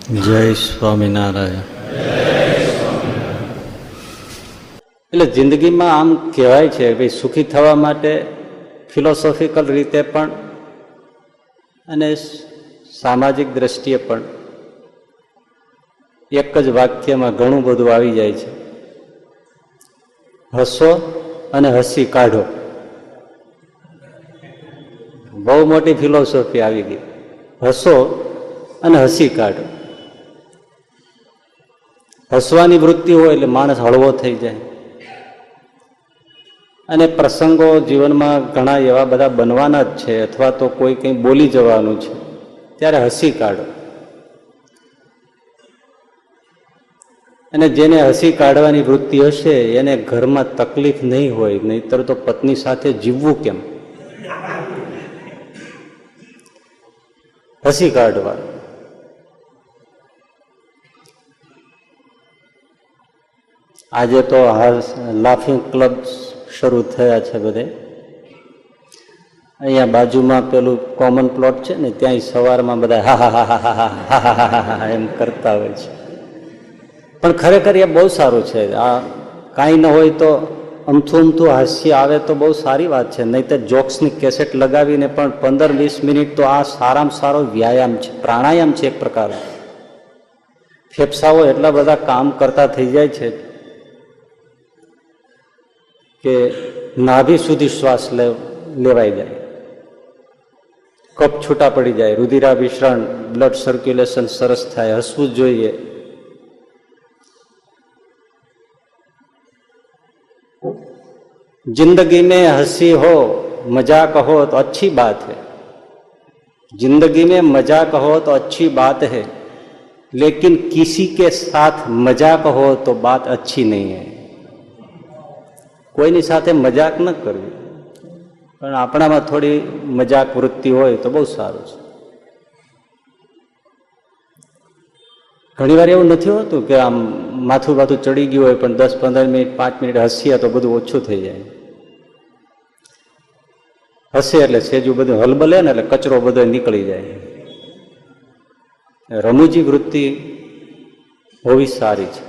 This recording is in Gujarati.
જય સ્વામિનારાયણ. એટલે જિંદગીમાં આમ કહેવાય છે ભાઈ, સુખી થવા માટે ફિલોસોફિકલ રીતે પણ અને સામાજિક દ્રષ્ટિએ પણ એક જ વાક્યમાં ઘણું બધું આવી જાય છે. હસો અને હસી કાઢો. બહુ મોટી ફિલોસોફી આવી ગઈ. હસો અને હસી કાઢો. હસવાની વૃત્તિ હોય એટલે માણસ હળવો થઈ જાય. અને પ્રસંગો જીવનમાં ઘણા એવા બધા બનવાના જ છે, અથવા તો કોઈ કંઈ બોલી જવાનું છે, ત્યારે હસી કાઢો. અને જેને હસી કાઢવાની વૃત્તિ હશે એને ઘરમાં તકલીફ નહીં હોય, નહીતર તો પત્ની સાથે જીવવું કેમ? હસી કાઢવા. આજે તો લાફિંગ ક્લબ શરૂ થયા છે બધે. અહીંયા બાજુમાં પેલું કોમન પ્લોટ છે ને, ત્યાં સવારમાં બધા હા હા હા હા હા હા હા હા એમ કરતા હોય છે. પણ ખરેખર એ બહુ સારું છે. આ કાંઈ ન હોય તો અમથું અમથું હાસ્ય આવે તો બહુ સારી વાત છે. નહીં તો જોક્સની કેસેટ લગાવીને પણ 15-20 મિનિટ તો આ સારામાં સારો વ્યાયામ છે, પ્રાણાયામ છે એક પ્રકારનો. ફેફસાઓ એટલા બધા કામ કરતા થઈ જાય છે કે નાભી સુધી શ્વાસ લેવાઈ જાય, કફ છૂટા પડી જાય, રુધિરાભિસરણ, બ્લડ સર્ક્યુલેશન સરસ થાય. હસવું જોઈએ. जिंदगी में हंसी हो, मजाक हो तो अच्छी बात है. जिंदगी में मजाक हो तो अच्छी बात है, लेकिन किसी के साथ मजाक हो तो बात अच्छी नहीं है. કોઈની સાથે મજાક ન કરવી, પણ આપણામાં થોડી મજાક વૃત્તિ હોય તો બહુ સારું છે. ઘણી વાર એવું નથી હોતું કે આમ માથું બાથું ચડી ગયું હોય, પણ 10-15 મિનિટ 5 મિનિટ હસીએ તો બધું ઓછું થઈ જાય. હસે એટલે સેજું બધું હલબલે ને એટલે કચરો બધો નીકળી જાય. રમૂજી વૃત્તિ હોવી સારી છે.